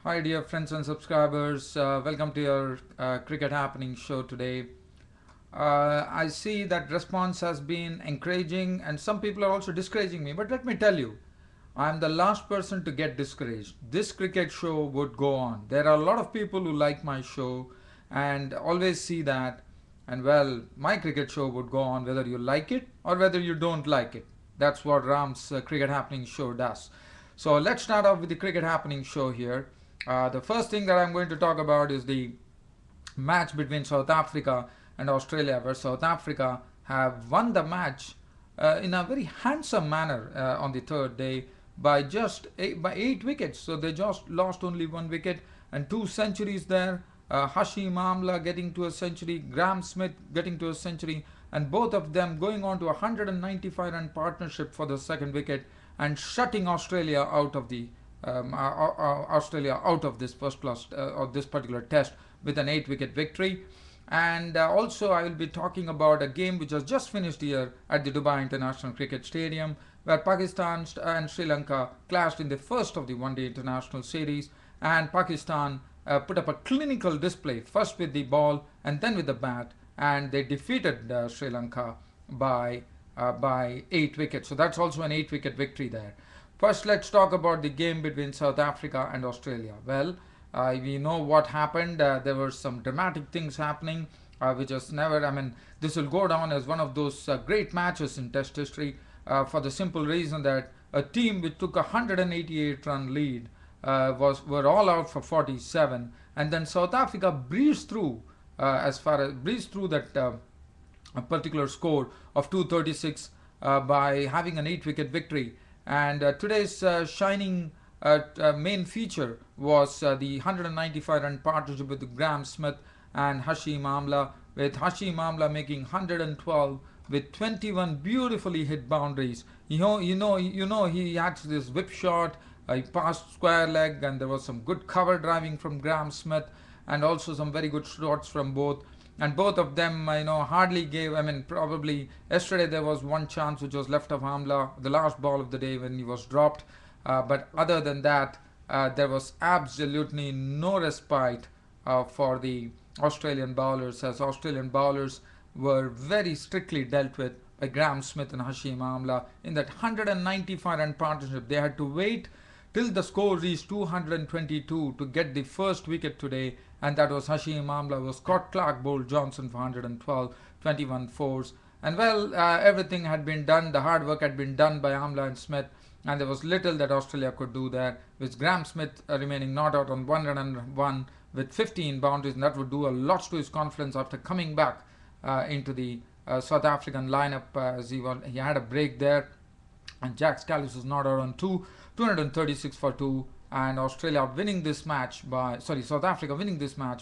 Hi, dear friends and subscribers. Welcome to your Cricket Happening show today. I see that response has been encouraging, and some people are also discouraging me. But let me tell you, I'm the last person to get discouraged. This cricket show would go on. There are a lot of people who like my show and always see that. And well, my cricket show would go on whether you like it or whether you don't like it. That's what Ram's Cricket Happening show does. So let's start off with the Cricket Happening show here. The first thing that I'm going to talk about is the match between South Africa and Australia, where South Africa have won the match in a very handsome manner on the third day by by 8 wickets. So they just lost only 1 wicket and 2 centuries there. Hashim Amla getting to a century, Graham Smith getting to a century, and both of them going on to a 195 run partnership for the second wicket and shutting Australia out of this first class or this particular test with an 8 wicket victory. And also, I will be talking about a game which has just finished here at the Dubai International Cricket Stadium, where Pakistan and Sri Lanka clashed in the first of the one-day international series, and Pakistan put up a clinical display, first with the ball and then with the bat, and they defeated Sri Lanka by 8 wickets. So that's also an 8 wicket victory there. First, let's talk about the game between South Africa and Australia. Well, we know what happened. There were some dramatic things happening, which was never, this will go down as one of those great matches in Test history for the simple reason that a team which took a 188 run lead were all out for 47, and then South Africa breezed through that a particular score of 236 by having an 8 wicket victory. And today's shining main feature was the 195 run partnership with Graham Smith and Hashim Amla, with Hashim Amla making 112 with 21 beautifully hit boundaries. He had this whip shot, he passed square leg, and there was some good cover driving from Graham Smith, and also some very good shots from both. And both of them, hardly gave. Probably yesterday there was one chance which was left of Amla, the last ball of the day when he was dropped. But other than that, there was absolutely no respite for the Australian bowlers, as Australian bowlers were very strictly dealt with by Graham Smith and Hashim Amla in that 195 run partnership. They had to wait till the score reached 222 to get the first wicket today, and that was Hashim Amla. Was Scott Clark bowled Johnson for 112, 21 fours. And well, everything had been done, the hard work had been done by Amla and Smith, and there was little that Australia could do there, with Graham Smith remaining not out on 1 run with 15 boundaries, and that would do a lot to his confidence after coming back into the South African lineup, as he had a break there. And Jack Scalise was not out on 236 for 2, and South Africa winning this match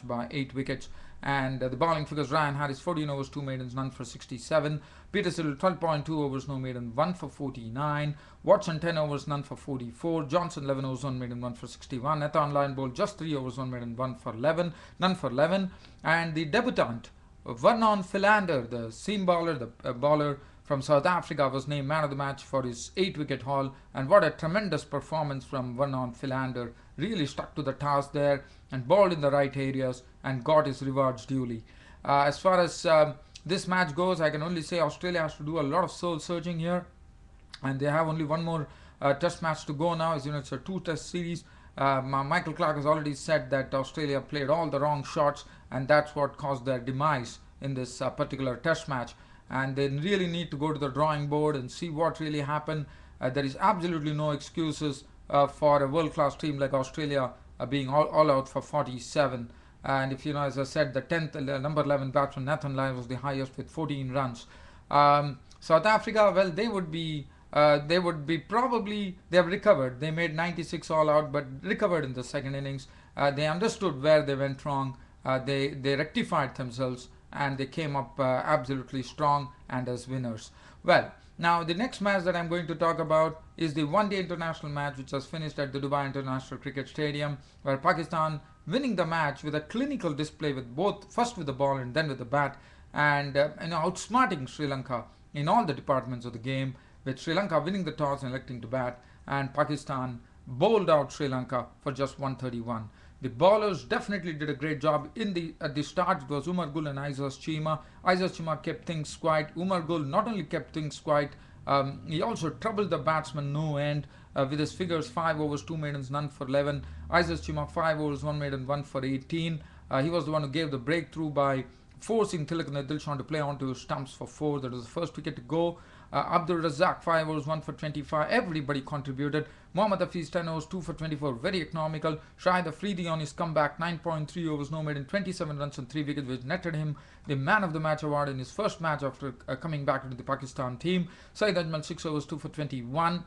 by 8 wickets. And the bowling figures: Ryan Harris 14 overs, 2 maidens, none for 67. Peter Siddle 12.2 overs, no maiden, 1 for 49. Watson 10 overs, none for 44. Johnson 11 overs, 1 maiden, 1 for 61. Nathan Lyon bowled just 3 overs, 1 maiden, 1 for 11, none for 11. And the debutant Vernon Philander, the seam bowler, the bowler from South Africa, was named man of the match for his 8 wicket haul. And what a tremendous performance from Vernon Philander. Really stuck to the task there and bowled in the right areas and got his rewards duly. As far as this match goes, I can only say Australia has to do a lot of soul searching here, and they have only one more test match to go now. As you know, it's a 2-test series. Michael Clark has already said that Australia played all the wrong shots, and that's what caused their demise in this particular test match. And they really need to go to the drawing board and see what really happened. There is absolutely no excuses for a world-class team like Australia being all out for 47. And if you know, as I said, the 10th number 11 batsman Nathan Lyon was the highest with 14 runs. South Africa, well, they have recovered. They made 96 all out, but recovered in the second innings. They understood where they went wrong. They rectified themselves, and they came up absolutely strong and as winners. Well, now the next match that I'm going to talk about is the one-day international match which was finished at the Dubai International Cricket Stadium, where Pakistan winning the match with a clinical display with first with the ball and then with the bat, and outsmarting Sri Lanka in all the departments of the game, with Sri Lanka winning the toss and electing to bat, and Pakistan bowled out Sri Lanka for just 131. The bowlers definitely did a great job. At the start, it was Umar Gul and Isas Chima. Isas Chima kept things quiet. Umar Gul not only kept things quiet, he also troubled the batsman no end with his figures: 5 overs, 2 maidens, none for 11. Isas Chima 5 overs, 1 maiden, 1 for 18. He was the one who gave the breakthrough by forcing Tilak and Dilshan to play onto his stumps for 4. That was the first wicket to go. Abdul Razak 5 overs, 1 for 25. Everybody contributed. Mohammad Hafiz 10 overs, 2 for 24. Very economical. Shahid Afridi on his comeback, 9.3 overs, no maiden, 27 runs and 3 wickets, which netted him the man of the match award in his first match after coming back into the Pakistan team. Saeed Ajmal 6 overs, 2 for 21.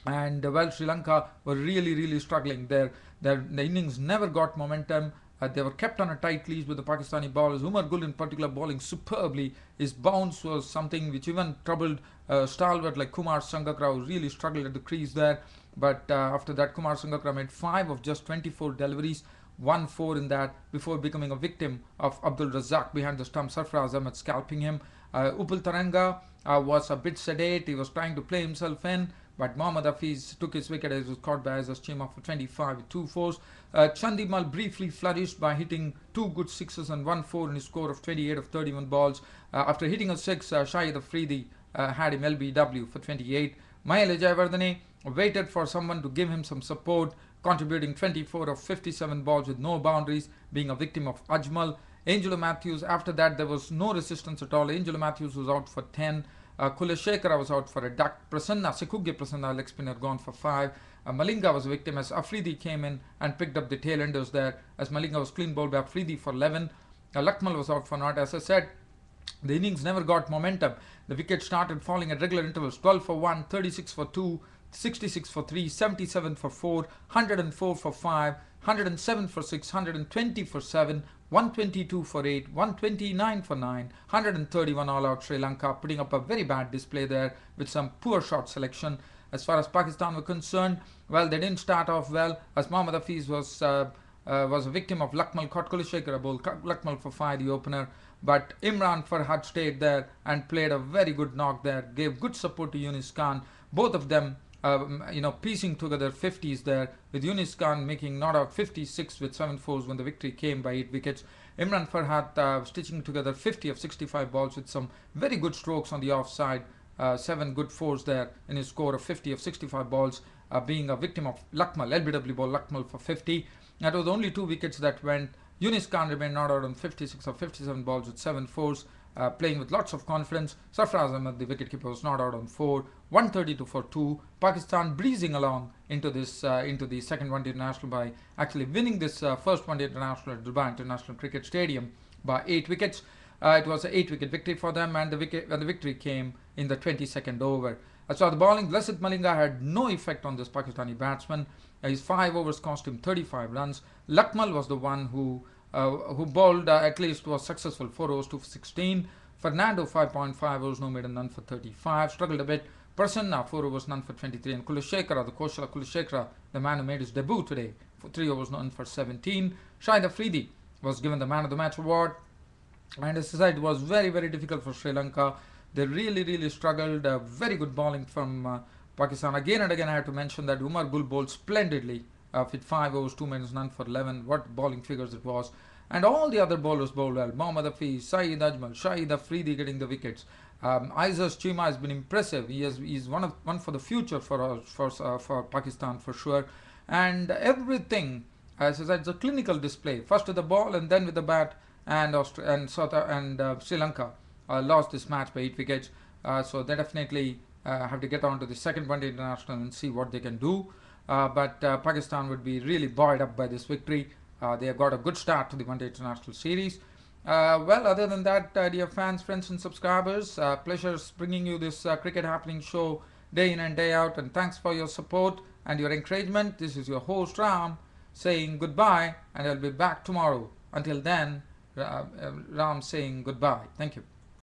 And well, Sri Lanka were really struggling there. The innings never got momentum. They were kept on a tight leash with the Pakistani bowlers. Umar Gul in particular bowling superbly. His bounce was something which even troubled stalwart like Kumar Sangakkara, who really struggled at the crease there. But after that, Kumar Sangakkara made 5 of just 24 deliveries, 1-4 in that, before becoming a victim of Abdul Razak behind the stump, Sarfaraz Ahmed scalping him. Upul Taranga was a bit sedate. He was trying to play himself in, but Mohammad Hafiz took his wicket as it was caught by Azaz Chima for 25 with 2 fours. Chandimal briefly flourished by hitting 2 good sixes and 1 4 in his score of 28 of 31 balls. After hitting a 6, Shahid Afridi had him LBW for 28. Mahel Jayawardene waited for someone to give him some support, contributing 24 of 57 balls with no boundaries, being a victim of Ajmal. Angelo Matthews, after that there was no resistance at all. Angelo Matthews was out for 10. Kuleshekara was out for a duck. Sekugge Prasanna, leg spinner, gone for 5. Malinga was a victim as Afridi came in and picked up the tail enders there, as Malinga was clean bowled by Afridi for 11. Lakmal was out for naught. As I said, the innings never got momentum. The wickets started falling at regular intervals: 12 for 1, 36 for 2, 66 for 3, 77 for 4, 104 for 5, 107 for 6, 120 for 7, 122 for 8, 129 for 9, 131 all out. Sri Lanka putting up a very bad display there with some poor shot selection. As far as Pakistan were concerned, well, they didn't start off well, as Mohammad Hafiz was a victim of Lakmal. Caught Kuleshekara bowled Lakmal for 5, the opener, but Imran Farhad stayed there and played a very good knock there, gave good support to Yunis Khan. Both of them piecing together 50s there, with Yunis Khan making not out 56 with 7 fours when the victory came by 8 wickets. Imran Farhad stitching together 50 of 65 balls with some very good strokes on the offside. 7 good fours there in his score of 50 of 65 balls, being a victim of Lakmal, LBW ball Lakmal for 50. That was only 2 wickets that went. Yunis Khan remained not out on 56 of 57 balls with 7 fours, playing with lots of confidence. Sarfaraz Ahmed, the wicketkeeper, was not out on 4, 132 for 2. Pakistan breezing along into the second one-day international by actually winning this first one-day international at Dubai International Cricket Stadium by 8 wickets. It was an 8-wicket victory for them, and the victory came in the 22nd over. So the bowling, Lasith Malinga had no effect on this Pakistani batsman. His 5 overs cost him 35 runs. Lakmal was the one who bowled at least was successful, 4 overs, 2 for 16. Fernando 5.5 overs, no maiden, none for 35. Struggled a bit. Prasanna 4 overs, none for 23. And Kuleshekara, the Koshala Kuleshekara, the man who made his debut today, for 3 overs, none for 17. Shahid Afridi was given the man of the match award. And as I said, it was very difficult for Sri Lanka. They really struggled. Very good bowling from Pakistan. Again and again I have to mention that Umar Gul bowled splendidly with 5 overs, 2 maidens, none for 11. What bowling figures it was. And all the other bowlers bowled well. Mohammad Hafiz, Saeed Ajmal, Shahid Afridi getting the wickets. Isas Chima has been impressive. He's one for the future for Pakistan for sure. And everything, as I said, it's a clinical display. First with the ball and then with the bat. And Sri Lanka lost this match by 8 wickets. So they definitely have to get on to the second one-day international and see what they can do. But Pakistan would be really buoyed up by this victory. They have got a good start to the one-day international series. Well, other than that, dear fans, friends and subscribers, pleasures bringing you this Cricket Happening show day in and day out. And thanks for your support and your encouragement. This is your host Ram saying goodbye, and I'll be back tomorrow. Until then, Ram saying goodbye. Thank you.